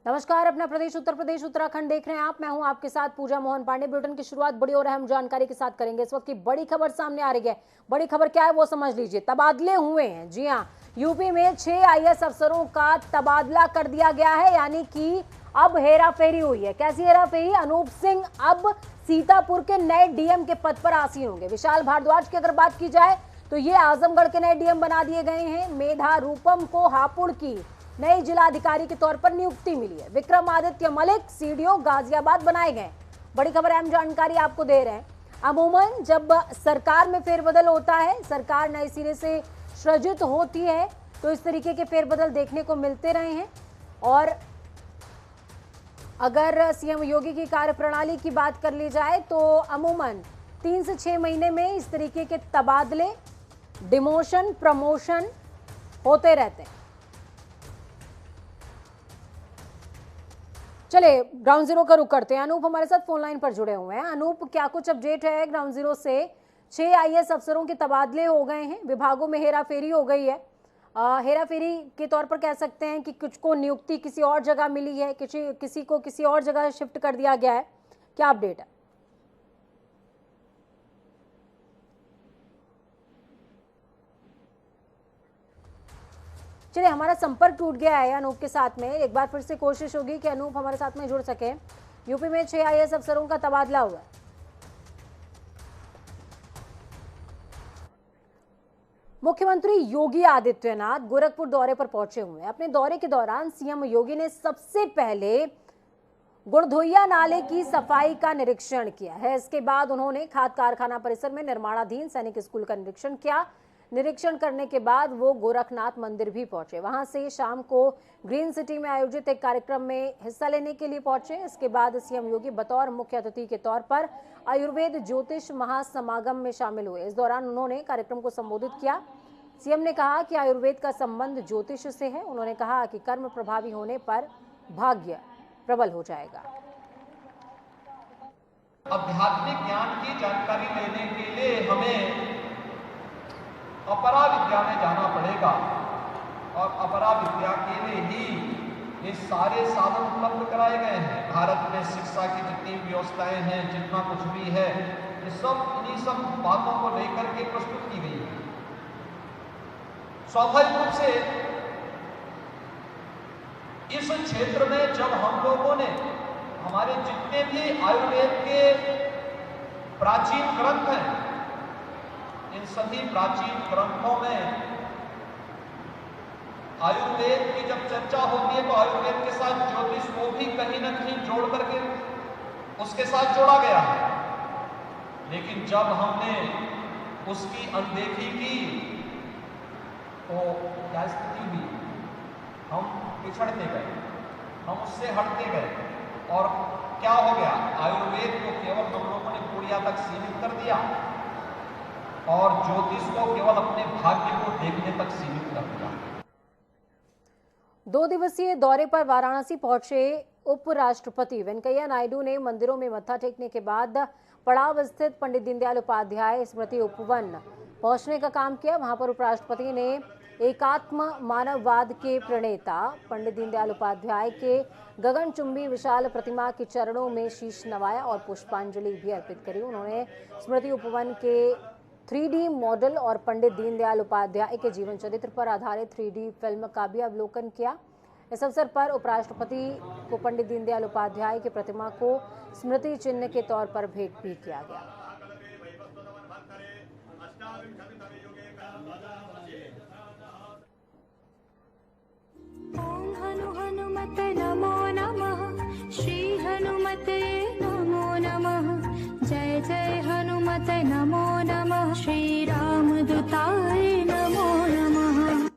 नमस्कार, अपना प्रदेश उत्तर प्रदेश उत्तराखंड देख रहे हैं आप। मैं हूं आपके साथ पूजा मोहन पांडे। बुलेटिन की शुरुआत बड़ी और अहम जानकारी के साथ करेंगे। इस वक्त की बड़ी खबर सामने आ रही है। बड़ी खबर क्या है वो समझ लीजिए। तबादले हुए हैं। जी हां, यूपी में 6 आईएएस अफसरों का तबादला कर दिया गया है, यानी कि अब हेराफेरी हुई है। कैसी हेराफेरी? अनूप सिंह अब सीतापुर के नए डीएम के पद पर आसीन होंगे। विशाल भारद्वाज की अगर बात की जाए तो ये आजमगढ़ के नए डीएम बना दिए गए हैं। मेधा रूपम को हापुड़ की नई जिलाधिकारी के तौर पर नियुक्ति मिली है। विक्रमादित्य मलिक सीडीओ गाजियाबाद बनाए गए। बड़ी खबर, अहम जानकारी आपको दे रहे हैं। अमूमन जब सरकार में फेरबदल होता है, सरकार नए सिरे से सृजित होती है, तो इस तरीके के फेरबदल देखने को मिलते रहे हैं। और अगर सीएम योगी की कार्यप्रणाली की बात कर ली जाए तो अमूमन 3 से 6 महीने में इस तरीके के तबादले, डिमोशन, प्रमोशन होते रहते हैं। चलिए ग्राउंड जीरो का रुख करते हैं। अनूप हमारे साथ फोन लाइन पर जुड़े हुए हैं। अनूप, क्या कुछ अपडेट है ग्राउंड जीरो से? 6 आईएएस अफसरों के तबादले हो गए हैं, विभागों में हेराफेरी हो गई है। हेराफेरी के तौर पर कह सकते हैं कि कुछ को नियुक्ति किसी और जगह मिली है, किसी को किसी और जगह शिफ्ट कर दिया गया है। क्या अपडेट है? चलिए, हमारा संपर्क टूट गया है अनूप के साथ में। एक बार फिर से कोशिश होगी कि अनूप हमारे साथ में जुड़ सके। यूपी में 6 आईएएस अफसरों का तबादला हुआ है। मुख्यमंत्री योगी आदित्यनाथ गोरखपुर दौरे पर पहुंचे हुए हैं। अपने दौरे के दौरान सीएम योगी ने सबसे पहले गुड़धोइया नाले की सफाई का निरीक्षण किया है। इसके बाद उन्होंने खाद कारखाना परिसर में निर्माणाधीन सैनिक स्कूल का निरीक्षण किया। निरीक्षण करने के बाद वो गोरखनाथ मंदिर भी पहुंचे। वहां से शाम को ग्रीन सिटी में आयोजित एक कार्यक्रम में हिस्सा लेने के लिए पहुंचे। इसके बाद सीएम योगी बतौर मुख्य अतिथि के तौर पर आयुर्वेद ज्योतिष महासमागम में शामिल हुए। इस दौरान उन्होंने कार्यक्रम को संबोधित किया। सीएम ने कहा कि आयुर्वेद का संबंध ज्योतिष से है। उन्होंने कहा कि कर्म प्रभावी होने पर भाग्य प्रबल हो जाएगा। आध्यात्मिक ज्ञान की जानकारी लेने के लिए हमें अपरा विद्या में जाना पड़ेगा और अपरा विद्या के लिए ही ये सारे साधन उपलब्ध कराए गए हैं। भारत में शिक्षा की जितनी व्यवस्थाएं हैं, जितना कुछ भी है, ये सब इन्हीं सब बातों को लेकर के प्रस्तुत की गई है। स्वाभाविक रूप से इस क्षेत्र में जब हम लोगों ने हमारे जितने भी आयुर्वेद के प्राचीन ग्रंथ हैं, इन सभी प्राचीन ग्रंथों में आयुर्वेद की जब चर्चा होती है तो आयुर्वेद के साथ ज्योतिष को भी कहीं ना कहीं जोड़ करके उसके साथ जोड़ा गया है। लेकिन जब हमने उसकी अनदेखी की तो क्या स्थिति हुई? हम पिछड़ते गए, हम उससे हटते गए और क्या हो गया? आयुर्वेद को केवल हम लोगों ने पुड़िया तक सीमित कर दिया और ज्योतिष को केवल अपने भाग्य को देखने तक सीमित कर दिया। 2 दिवसीय दौरे पर वाराणसी पहुंचे उपराष्ट्रपति वेंकैया नायडू ने मंदिरों में मत्था टेकने के बाद पड़ाव स्थित पंडित दीनदयाल उपाध्याय स्मृति उपवन पहुंचने का काम किया। वहां पर उपराष्ट्रपति ने एकात्म मानववाद के प्रणेता पंडित दीनदयाल उपाध्याय के गगनचुंबी विशाल प्रतिमा के चरणों में शीश नवाया और पुष्पांजलि भी अर्पित करी। उन्होंने स्मृति उपवन के 3D मॉडल और पंडित दीनदयाल उपाध्याय के जीवन चरित्र पर आधारित 3D फिल्म का भी अवलोकन किया। इस अवसर पर उपराष्ट्रपति को पंडित दीनदयाल उपाध्याय की प्रतिमा को स्मृति चिन्ह के तौर पर भेंट भी किया गया। ओम हनु हनुमते नमो नमः, श्री हनुमते नमो नमः, जय जय हनुमते नमो नमः, श्री रामदूताय नमो नमः।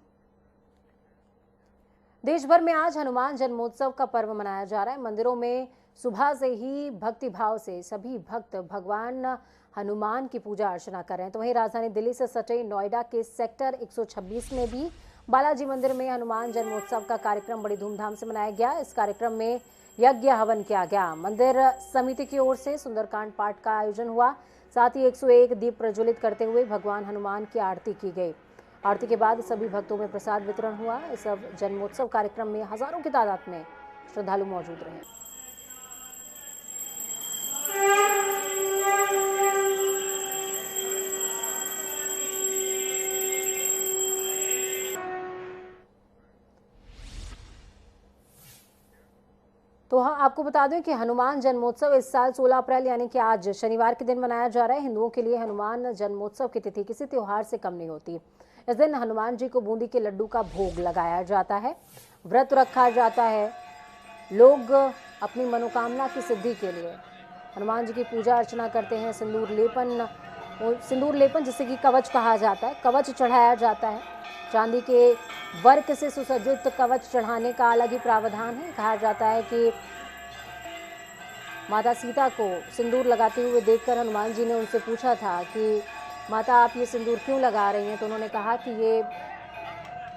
देश भर में आज हनुमान जन्मोत्सव का पर्व मनाया जा रहा है। मंदिरों में सुबह से ही भक्ति भाव से सभी भक्त भगवान हनुमान की पूजा अर्चना कर रहे हैं। तो वहीं राजधानी दिल्ली से सटे नोएडा के सेक्टर 126 में भी बालाजी मंदिर में हनुमान जन्मोत्सव का कार्यक्रम बड़ी धूमधाम से मनाया गया। इस कार्यक्रम में यज्ञ हवन किया गया। मंदिर समिति की ओर से सुंदरकांड पाठ का आयोजन हुआ। साथ ही 101 दीप प्रज्वलित करते हुए भगवान हनुमान की आरती की गई। आरती के बाद सभी भक्तों में प्रसाद वितरण हुआ। इस जन्मोत्सव कार्यक्रम में हजारों की तादाद में श्रद्धालु मौजूद रहे। तो हाँ, आपको बता दें कि हनुमान जन्मोत्सव इस साल 16 अप्रैल यानी कि आज शनिवार के दिन मनाया जा रहा है। हिंदुओं के लिए हनुमान जन्मोत्सव की तिथि किसी त्योहार से कम नहीं होती। इस दिन हनुमान जी को बूंदी के लड्डू का भोग लगाया जाता है, व्रत रखा जाता है। लोग अपनी मनोकामना की सिद्धि के लिए हनुमान जी की पूजा अर्चना करते हैं। सिंदूर लेपन जिसे कि कवच कहा जाता है, कवच चढ़ाया जाता है। चांदी के वर्क से सुसज्जित कवच चढ़ाने का अलग ही प्रावधान है। कहा जाता है कि माता सीता को सिंदूर लगाते हुए देखकर हनुमान जी ने उनसे पूछा था कि माता आप ये सिंदूर क्यों लगा रही हैं, तो उन्होंने कहा कि ये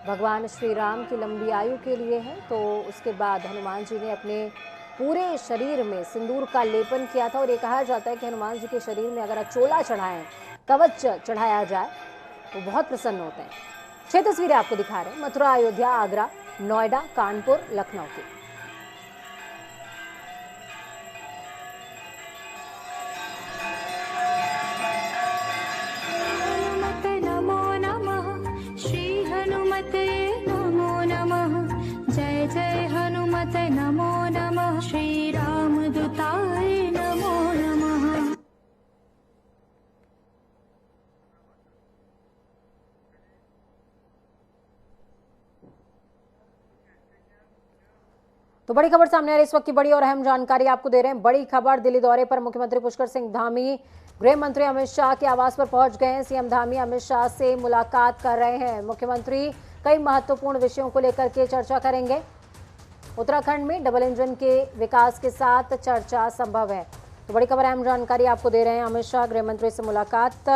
भगवान श्री राम की लंबी आयु के लिए है। तो उसके बाद हनुमान जी ने अपने पूरे शरीर में सिंदूर का लेपन किया था। और ये कहा जाता है कि हनुमान जी के शरीर में अगर चोला चढ़ाएं, कवच चढ़ाया जाए तो बहुत प्रसन्न होते हैं। 6 तस्वीरें आपको दिखा रहे हैं, मथुरा, अयोध्या, आगरा, नोएडा, कानपुर, लखनऊ की। हनुमते नमो नमः, श्री हनुमते नमो नमः। जय जय हनुमते नमो नमः, श्री रामदूताय नमो नमः। तो बड़ी खबर सामने आ रही है इस वक्त की बड़ी और अहम जानकारी आपको दे रहे हैं। बड़ी खबर, दिल्ली दौरे पर मुख्यमंत्री पुष्कर सिंह धामी गृह मंत्री अमित शाह के आवास पर पहुंच गए हैं। सीएम धामी अमित शाह से मुलाकात कर रहे हैं। मुख्यमंत्री कई महत्वपूर्ण विषयों को लेकर के चर्चा करेंगे। उत्तराखंड में डबल इंजन के विकास के साथ चर्चा संभव है। तो बड़ी खबर, अहम जानकारी आपको दे रहे हैं। अमित शाह गृह मंत्री से मुलाकात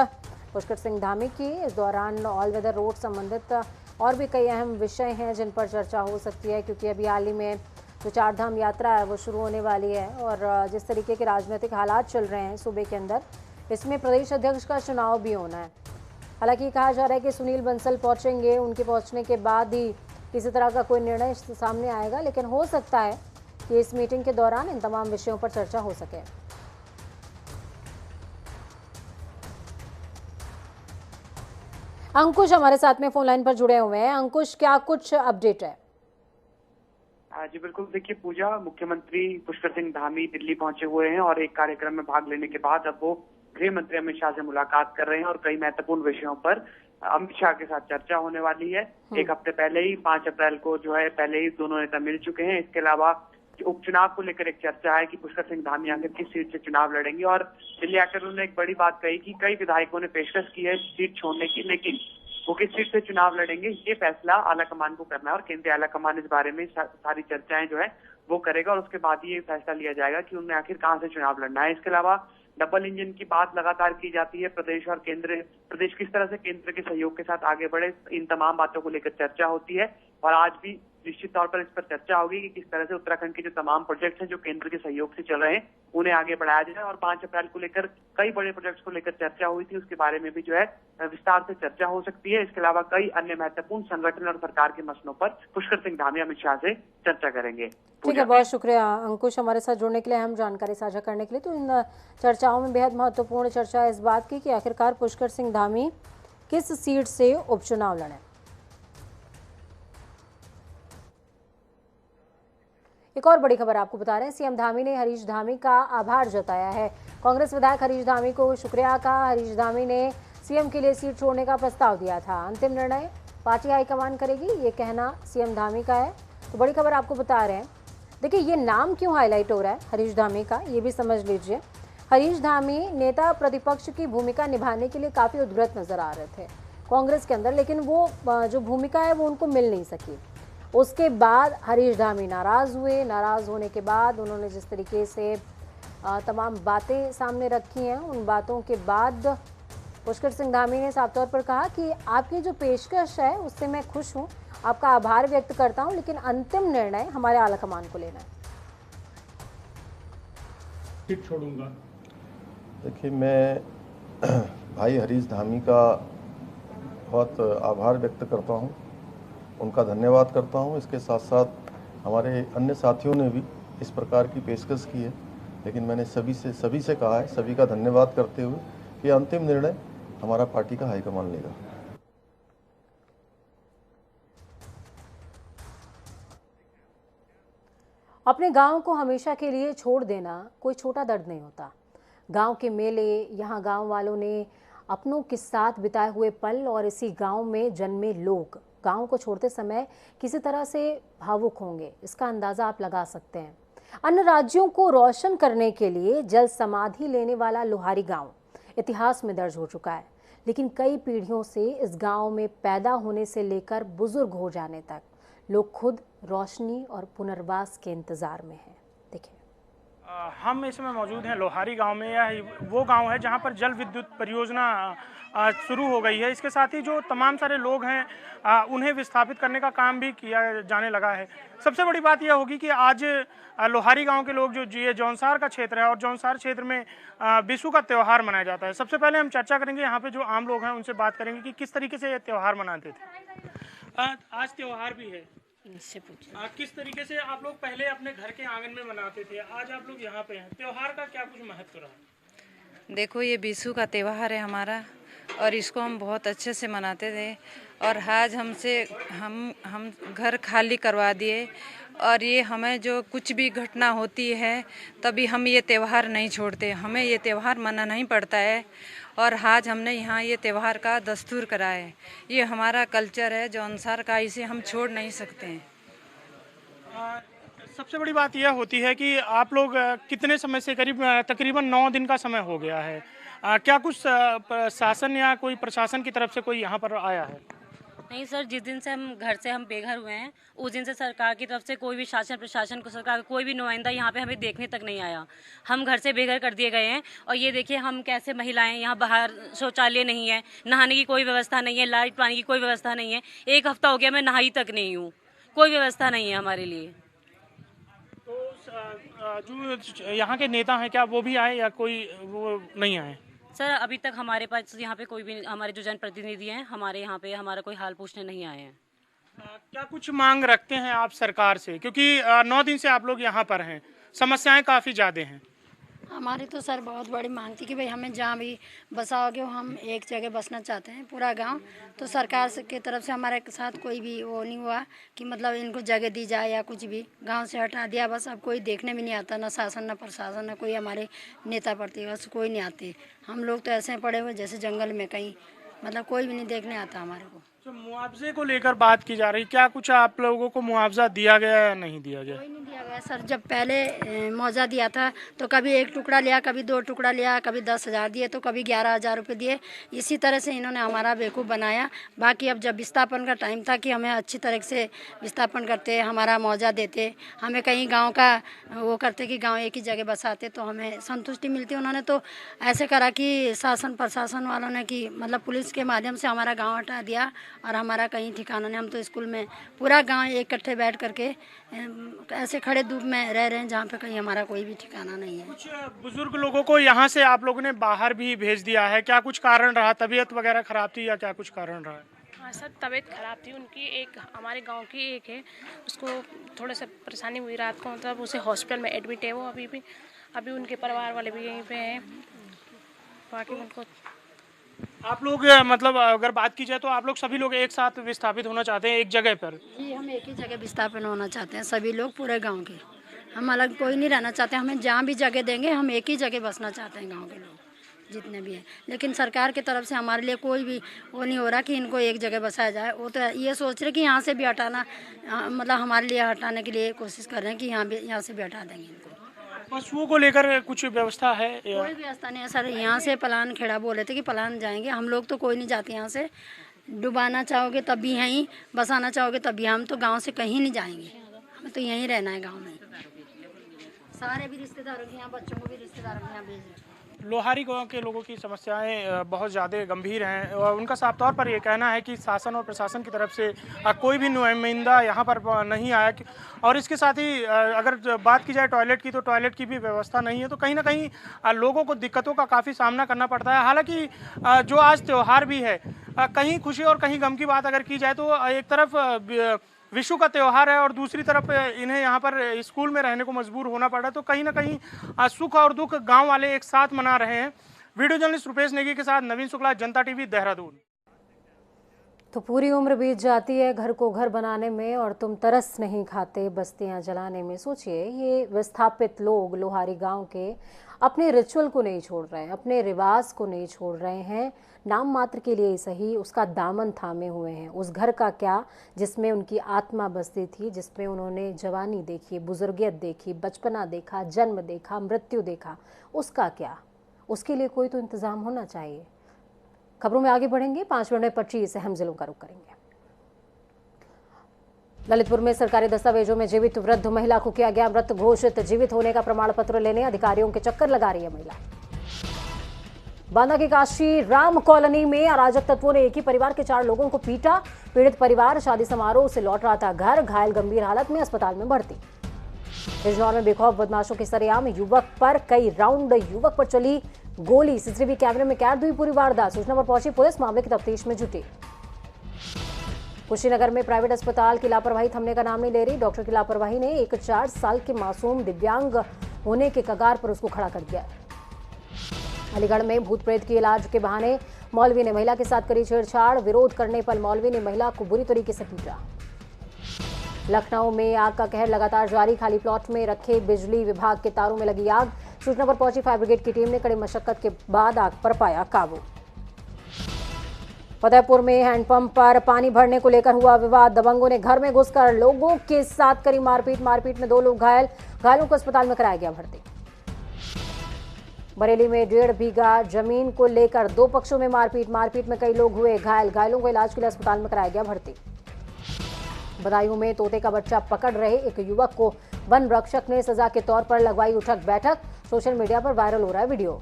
पुष्कर सिंह धामी की। इस दौरान ऑल वेदर रोड संबंधित और भी कई अहम विषय हैं जिन पर चर्चा हो सकती है, क्योंकि अभी हाल ही में जो 4 धाम यात्रा है वो शुरू होने वाली है। और जिस तरीके के राजनीतिक हालात चल रहे हैं सूबे के अंदर, इसमें प्रदेश अध्यक्ष का चुनाव भी होना है। हालांकि कहा जा रहा है कि सुनील बंसल पहुंचेंगे, उनके पहुंचने के बाद ही किसी तरह का कोई निर्णय सामने आएगा। लेकिन हो सकता है कि इस मीटिंग के दौरान इन तमाम विषयों पर चर्चा हो सके। अंकुश हमारे साथ में फोन लाइन पर जुड़े हुए हैं। अंकुश, क्या कुछ अपडेट है? जी बिल्कुल, देखिए पूजा, मुख्यमंत्री पुष्कर सिंह धामी दिल्ली पहुंचे हुए हैं और एक कार्यक्रम में भाग लेने के बाद अब वो गृह मंत्री अमित शाह से मुलाकात कर रहे हैं और कई महत्वपूर्ण विषयों पर अमित शाह के साथ चर्चा होने वाली है। एक हफ्ते पहले ही 5 अप्रैल को जो है पहले ही दोनों नेता मिल चुके हैं। इसके अलावा उपचुनाव को लेकर एक चर्चा है कि पुष्कर सिंह धामी आखिर किस सीट से चुनाव लड़ेंगे। और दिल्ली आकर उन्होंने एक बड़ी बात कही कि कई विधायकों ने पेशकश की है सीट छोड़ने की, लेकिन वो किस सीट से चुनाव लड़ेंगे ये फैसला आला कमान को करना है और केंद्रीय आला कमान इस बारे में सारी चर्चाएं जो है वो करेगा और उसके बाद ये फैसला लिया जाएगा कि उन्हें आखिर कहां से चुनाव लड़ना है। इसके अलावा डबल इंजन की बात लगातार की जाती है। प्रदेश किस तरह से केंद्र के सहयोग के साथ आगे बढ़े, इन तमाम बातों को लेकर चर्चा होती है। और आज भी निश्चित तौर पर इस पर चर्चा होगी कि किस तरह से उत्तराखंड के जो तमाम प्रोजेक्ट्स हैं जो केंद्र के सहयोग से चल रहे हैं उन्हें आगे बढ़ाया जाए। और 5 अप्रैल को लेकर कई बड़े प्रोजेक्ट्स को लेकर चर्चा हुई थी, उसके बारे में भी जो है विस्तार से चर्चा हो सकती है। इसके अलावा कई अन्य महत्वपूर्ण संगठन और सरकार के मसलों पर पुष्कर सिंह धामी अमित शाह से चर्चा करेंगे। ठीक है, बहुत शुक्रिया अंकुश हमारे साथ जुड़ने के लिए, हम जानकारी साझा करने के लिए। तो इन चर्चाओं में बेहद महत्वपूर्ण चर्चा इस बात की कि आखिरकार पुष्कर सिंह धामी किस सीट से उपचुनाव लड़े। एक और बड़ी खबर आपको बता रहे हैं, सीएम धामी ने हरीश धामी का आभार जताया है। कांग्रेस विधायक हरीश धामी को शुक्रिया कहा। हरीश धामी ने सीएम के लिए सीट छोड़ने का प्रस्ताव दिया था। अंतिम निर्णय पार्टी हाईकमान करेगी, ये कहना सीएम धामी का है। तो बड़ी खबर आपको बता रहे हैं। देखिए, ये नाम क्यों हाईलाइट हो रहा है हरीश धामी का, ये भी समझ लीजिए। हरीश धामी नेता प्रतिपक्ष की भूमिका निभाने के लिए काफ़ी उद्ग्रत नजर आ रहे थे कांग्रेस के अंदर, लेकिन वो जो भूमिका है वो उनको मिल नहीं सकी। उसके बाद हरीश धामी नाराज़ हुए। नाराज़ होने के बाद उन्होंने जिस तरीके से तमाम बातें सामने रखी हैं, उन बातों के बाद पुष्कर सिंह धामी ने साफ तौर पर कहा कि आपकी जो पेशकश है उससे मैं खुश हूँ, आपका आभार व्यक्त करता हूँ, लेकिन अंतिम निर्णय हमारे आला कमान को लेना है। सीट छोड़ूंगा। देखिए, मैं भाई हरीश धामी का बहुत आभार व्यक्त करता हूं, उनका धन्यवाद करता हूं। इसके साथ साथ हमारे अन्य साथियों ने भी इस प्रकार की पेशकश की है, लेकिन मैंने सभी से कहा है, सभी का धन्यवाद करते हुए, कि अंतिम निर्णय हमारा पार्टी का हाईकमान लेगा। अपने गांव को हमेशा के लिए छोड़ देना कोई छोटा दर्द नहीं होता। गांव के मेले, यहाँ गांव वालों ने अपनों के साथ बिताए हुए पल और इसी गांव में जन्मे लोग गांव को छोड़ते समय किसी तरह से भावुक होंगे, इसका अंदाजा आप लगा सकते हैं। अन्य राज्यों को रोशन करने के लिए जल समाधि लेने वाला लोहारी गांव इतिहास में दर्ज हो चुका है, लेकिन कई पीढ़ियों से इस गांव में पैदा होने से लेकर बुजुर्ग हो जाने तक लोग खुद रोशनी और पुनर्वास के इंतजार में हैं। देखिए, हम इस समय मौजूद हैं लोहारी गांव में। यह वो गांव है जहां पर जल विद्युत परियोजना शुरू हो गई है। इसके साथ ही जो तमाम सारे लोग हैं उन्हें विस्थापित करने का काम भी किया जाने लगा है। सबसे बड़ी बात यह होगी कि आज लोहारी गांव के लोग जो ये जौनसार का क्षेत्र है और जौनसार क्षेत्र में बिशु का त्यौहार मनाया जाता है। सबसे पहले हम चर्चा करेंगे यहाँ पे जो आम लोग हैं उनसे बात करेंगे कि किस तरीके से ये त्यौहार मनाते थे। आज त्यौहार भी है, किस तरीके से आप लोग पहले अपने घर के आंगन में मनाते थे, आज आप लोग यहाँ पे हैं, त्योहार का क्या कुछ महत्व रहा? देखो, ये बिशु का त्यौहार है हमारा और इसको हम बहुत अच्छे से मनाते थे और आज हम घर खाली करवा दिए और ये हमें जो कुछ भी घटना होती है तभी हम ये त्यौहार नहीं छोड़ते, हमें ये त्यौहार मनाना ही पड़ता है और आज हमने यहाँ ये त्यौहार का दस्तूर करा है। ये हमारा कल्चर है जौनसार का, इसे हम छोड़ नहीं सकते हैं। सबसे बड़ी बात यह होती है कि आप लोग कितने समय से, तकरीबन 9 दिन का समय हो गया है, क्या कुछ शासन या कोई प्रशासन की तरफ से कोई यहाँ पर आया है? नहीं सर, जिस दिन से हम बेघर हुए हैं उस दिन से सरकार की तरफ से कोई भी शासन प्रशासन को सरकार कोई भी नुमाइंदा यहाँ पे हमें देखने तक नहीं आया। हम घर से बेघर कर दिए गए हैं और ये देखिए हम कैसे महिलाएं, यहाँ बाहर शौचालय नहीं है, नहाने की कोई व्यवस्था नहीं है, लाइट पानी की कोई व्यवस्था नहीं है। 1 हफ्ता हो गया मैं नहाई तक नहीं हूँ, कोई व्यवस्था नहीं है हमारे लिए। तो जो यहाँ के नेता हैं क्या वो भी आए या कोई वो नहीं आए? सर अभी तक हमारे पास यहाँ पे कोई भी, हमारे जो जनप्रतिनिधि हैं हमारे यहाँ पे हमारा कोई हाल पूछने नहीं आए हैं। क्या कुछ मांग रखते हैं आप सरकार से, क्योंकि 9 दिन से आप लोग यहाँ पर हैं, समस्याएं काफ़ी ज़्यादा हैं? हमारी तो सर बहुत बड़ी मांग थी कि भाई हमें जहाँ भी बसाओगे हम एक जगह बसना चाहते हैं, पूरा गांव। तो सरकार की तरफ से हमारे साथ कोई भी वो नहीं हुआ कि मतलब इनको जगह दी जाए या कुछ भी, गांव से हटा दिया बस। अब कोई देखने भी नहीं आता, ना शासन ना प्रशासन ना कोई हमारे नेता प्रतिपक्ष कोई नहीं आते। हम लोग तो ऐसे पड़े हुए जैसे जंगल में कहीं, मतलब कोई भी नहीं देखने आता हमारे को। तो मुआवजे को लेकर बात की जा रही, क्या कुछ आप लोगों को मुआवजा दिया गया या नहीं दिया गया? कोई नहीं दिया गया सर। जब पहले मुआवजा दिया था तो कभी 1 टुकड़ा लिया, कभी 2 टुकड़ा लिया, कभी 10,000 दिए तो कभी 11,000 रुपये दिए। इसी तरह से इन्होंने हमारा बेवकूफ़ बनाया। बाकी अब जब विस्थापन का टाइम था कि हमें अच्छी तरह से विस्थापन करते, हमारा मुआवजा देते, हमें कहीं गाँव का वो करते कि गाँव एक ही जगह बसाते तो हमें संतुष्टि मिलती। उन्होंने तो ऐसे करा कि शासन प्रशासन वालों ने कि मतलब पुलिस के माध्यम से हमारा गाँव हटा दिया और हमारा कहीं ठिकाना नहीं। हम तो स्कूल में पूरा गांव इकट्ठे बैठ करके ऐसे खड़े धूप में रह रहे हैं जहाँ पे कहीं हमारा कोई भी ठिकाना नहीं है। कुछ बुजुर्ग लोगों को यहाँ से आप लोगों ने बाहर भी भेज दिया है, क्या कुछ कारण रहा? तबीयत वगैरह खराब थी या क्या कुछ कारण रहा? हाँ सर, तबीयत खराब थी उनकी। एक हमारे गांव की एक है, उसको थोड़ा सा परेशानी हुई रात को, मतलब उसे हॉस्पिटल में एडमिट है वो अभी उनके परिवार वाले भी यहीं पे हैं। बाकी उनको आप लोग मतलब अगर बात की जाए तो आप लोग सभी लोग एक साथ विस्थापित होना चाहते हैं एक जगह पर? जी, हम एक ही जगह विस्थापन होना चाहते हैं सभी लोग, पूरे गांव के। हम अलग कोई नहीं रहना चाहते, हमें जहाँ भी जगह देंगे हम एक ही जगह बसना चाहते हैं गांव के लोग जितने भी हैं। लेकिन सरकार की तरफ से हमारे लिए कोई भी वो नहीं हो रहा कि इनको एक जगह बसाया जाए। वो तो ये सोच रहे कि यहाँ से भी हटाना, मतलब हमारे लिए हटाने के लिए कोशिश कर रहे हैं कि यहाँ से भी हटा देंगे इनको। पशुओं को लेकर कुछ व्यवस्था है? कोई व्यवस्था नहीं है सर। यहाँ से पलान खेड़ा बोले थे कि पलान जाएंगे, हम लोग तो कोई नहीं जाते यहाँ से। डुबाना चाहोगे तब भी यहीं, बसाना चाहोगे तब भी। हम तो गांव से कहीं नहीं जाएंगे, हमें तो यहीं रहना है गांव में। सारे भी रिश्तेदारों के यहाँ, बच्चों को भी रिश्तेदारों के यहाँ भेज रहे। लोहारी गांव के लोगों की समस्याएं बहुत ज़्यादा गंभीर हैं और उनका साफ तौर पर ये कहना है कि शासन और प्रशासन की तरफ से कोई भी नुमाइंदा यहाँ पर नहीं आया। और इसके साथ ही अगर बात की जाए टॉयलेट की, तो टॉयलेट की भी व्यवस्था नहीं है। तो कहीं ना कहीं लोगों को दिक्कतों का काफ़ी सामना करना पड़ता है। हालांकि जो आज त्यौहार भी है, कहीं खुशी और कहीं गम की बात अगर की जाए तो एक तरफ विशु का त्यौहार है और दूसरी तरफ इन्हें यहाँ पर स्कूल में रहने को मजबूर होना पड़ा। तो कहीं ना कहीं सुख और दुख गाँव वाले एक साथ मना रहे हैं। वीडियो जर्नलिस्ट रुपेश नेगी के साथ नवीन शुक्ला, जनता टीवी, देहरादून। तो पूरी उम्र बीत जाती है घर को घर बनाने में और तुम तरस नहीं खाते बस्तियां जलाने में। सोचिए, ये विस्थापित लोग लोहारी गांव के अपने रिचुअल को नहीं छोड़ रहे हैं, अपने रिवाज को नहीं छोड़ रहे हैं, नाम मात्र के लिए सही उसका दामन थामे हुए हैं। उस घर का क्या जिसमें उनकी आत्मा बसती थी, जिसमें उन्होंने जवानी देखी, बुजुर्गियत देखी, बचपना देखा, जन्म देखा, मृत्यु देखा, उसका क्या? उसके लिए कोई तो इंतजाम होना चाहिए। खबरों में आगे बढ़ेंगे। 5 मिनट में 25 अहम जिलों का रुख करेंगे। ललितपुर में सरकारी दस्तावेजों में जीवित वृद्ध महिला को किया गया मृत घोषित। जीवित होने का प्रमाण पत्र लेने अधिकारियों के चक्कर लगा रही है महिला। बांदा की काशी राम कॉलोनी में अराजक तत्वों ने एक ही परिवार के 4 लोगों को पीटा। पीड़ित परिवार शादी समारोह से लौट रहा था घर, घायल गंभीर हालत में अस्पताल में भर्ती। बिजनौर में बेखौफ बदमाशों की सरेआम, युवक पर कई राउंड, युवक पर चली गोली। सीसीटीवी कैमरे में कैद हुई पूरी वारदात। सूचना पर पहुंची पुलिस मामले की तफ्तीश में जुटी। कुशीनगर में प्राइवेट अस्पताल की लापरवाही थमने का नाम नहीं ले रही। डॉक्टर की लापरवाही ने एक 4 साल के मासूम दिव्यांग होने के कगार पर उसको खड़ा कर दिया। अलीगढ़ में भूत प्रेत के इलाज के बहाने मौलवी ने महिला के साथ करी छेड़छाड़। विरोध करने पर मौलवी ने महिला को बुरी तरीके से पीटा। लखनऊ में आग का कहर लगातार जारी। खाली प्लॉट में रखे बिजली विभाग के तारों में लगी आग। सूचना पर पहुंची फायर ब्रिगेड की टीम ने कड़ी मशक्कत के बाद आग पर पाया काबू। फतेहपुर में हैंडपंप पर पानी भरने को लेकर हुआ विवाद। दबंगों ने घर में घुसकर लोगों के साथ करी मारपीट। मारपीट में 2 लोग घायल, घायलों को अस्पताल में कराया गया भर्ती। बरेली में 1.5 बीघा जमीन को लेकर 2 पक्षों में मारपीट। मारपीट में कई लोग हुए घायल, घायलों को इलाज के लिए अस्पताल में कराया गया भर्ती। बदायूं में तोते का बच्चा पकड़ रहे एक युवक को वन रक्षक ने सजा के तौर पर लगवाई उठक बैठक। सोशल मीडिया पर वायरल हो रहा है वीडियो।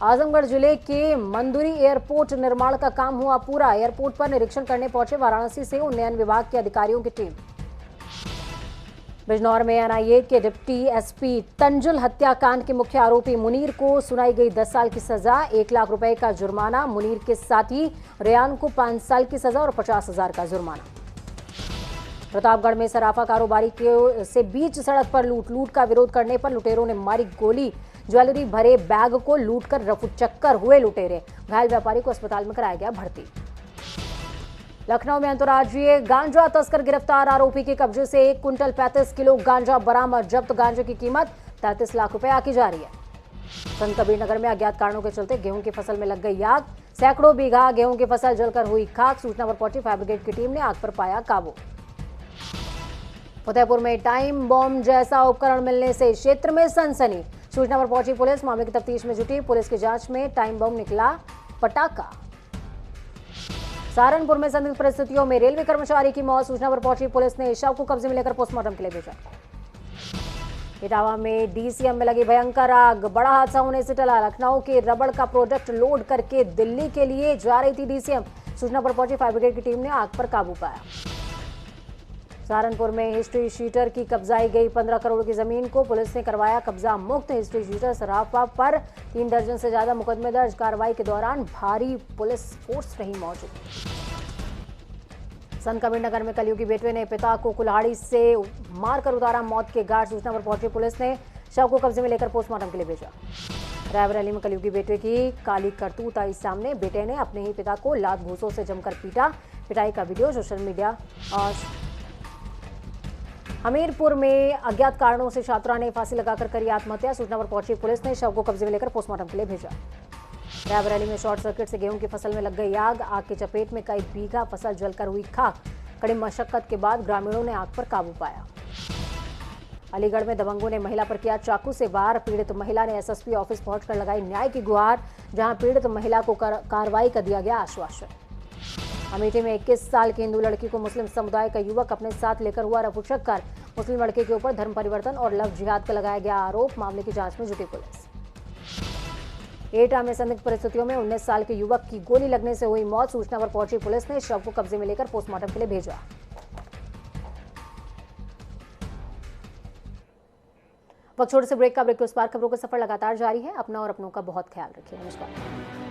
आजमगढ़ जिले के मंदुरी एयरपोर्ट निर्माण का काम हुआ पूरा। एयरपोर्ट पर निरीक्षण करने पहुंचे वाराणसी से उन्नयन विभाग के अधिकारियों की टीम। बिजनौर में एनआईए के डिप्टी एसपी तंजुल हत्याकांड के मुख्य आरोपी मुनीर को सुनाई गई 10 साल की सजा, 1 लाख रुपए का जुर्माना। मुनीर के साथी रेयान को 5 साल की सजा और 50,000 का जुर्माना। प्रतापगढ़ में सराफा कारोबारी से बीच सड़क पर लूट का विरोध करने पर लुटेरों ने मारी गोली। ज्वेलरी भरे बैग को लूटकर रफूचक्कर हुए लुटेरे। घायल व्यापारी को अस्पताल में कराया गया भर्ती। लखनऊ में अंतर्राज्यीय गांजा तस्कर गिरफ्तार। आरोपी के कब्जे से 1 क्विंटल 35 किलो गांजा बरामद। जब्त गांजे की कीमत 33 लाख रुपए आकी जा रही है। संत कबीर नगर में अज्ञात कारणों के चलते गेहूं की फसल में लग गई आग। सैकड़ों बीघा गेहूं की फसल जलकर हुई खाक। सूचना पर पहुंची फायर ब्रिगेड की टीम ने आग पर पाया काबू। फतेहपुर में टाइम बॉम्ब जैसा उपकरण मिलने से क्षेत्र में सनसनी। सूचना पर पहुंची पुलिस मामले की तफ्तीश में जुटी। पुलिस की जांच में टाइम बम निकला पटाखा। सहारनपुर में संदिग्ध परिस्थितियों में रेलवे कर्मचारी की मौत। सूचना पर पहुंची पुलिस ने शव को कब्जे में लेकर पोस्टमार्टम के लिए भेजा। इटावा में डीसीएम में लगी भयंकर आग। बड़ा हादसा होने से टला। लखनऊ के रबड़ का प्रोडक्ट लोड करके दिल्ली के लिए जा रही थी डीसीएम। सूचना पर पहुंची फायर ब्रिगेड की टीम ने आग पर काबू पाया। सहारनपुर में हिस्ट्री शीटर की कब्जाई गई 15 करोड़ की जमीन को पुलिस ने करवाया कब्जा मुक्त। हिस्ट्री शीटर सराफा पर 3 दर्जन से ज्यादा मुकदमे दर्ज। कार्रवाई के दौरान भारी पुलिस फोर्स रही मौजूद। संत कबीर नगर में कलयुगी बेटवे ने पिता को कुल्हाड़ी से मारकर उतारा मौत के घाट। सूचना पर पहुंची पुलिस ने शव को कब्जे में लेकर पोस्टमार्टम के लिए भेजा। रायबरेली में कलयुगी बेटवे की काली करतूत आई सामने। बेटे ने अपने ही पिता को लात घूंसों से जमकर पीटा। पिटाई का वीडियो सोशल मीडिया। हमीरपुर में अज्ञात कारणों से छात्रा ने फांसी लगाकर करी आत्महत्या। सूचना पर पहुंची पुलिस ने शव को कब्जे में लेकर पोस्टमार्टम के लिए भेजा। रायबरेली में शॉर्ट सर्किट से गेहूं की फसल में लग गई आग। आग की चपेट में कई बीघा फसल जलकर हुई खाक। कड़ी मशक्कत के बाद ग्रामीणों ने आग पर काबू पाया। अलीगढ़ में दबंगों ने महिला पर किया चाकू से वार। पीड़ित महिला ने एसएसपी ऑफिस पहुंचकर लगाई न्याय की गुहार, जहां पीड़ित महिला को कार्रवाई का दिया गया आश्वासन। अमेठी में 21 साल की हिंदू लड़की को मुस्लिम समुदाय का युवक अपने साथ लेकर हुआ रफूचक्कर। मुस्लिम लड़के के ऊपर धर्म परिवर्तन और लव जिहाद का लगाया गया आरोप। मामले की जांच में जुटी पुलिस। एटा में संदिग्ध परिस्थितियों में 19 साल के युवक की गोली लगने से हुई मौत। सूचना पर पहुंची पुलिस ने शव को कब्जे में लेकर पोस्टमार्टम के लिए भेजा। वक्त छोटे से ब्रेक का। ब्रेक के उस पार खबरों का सफर लगातार जारी है। अपना और अपनों का बहुत ख्याल रखिए। नमस्कार।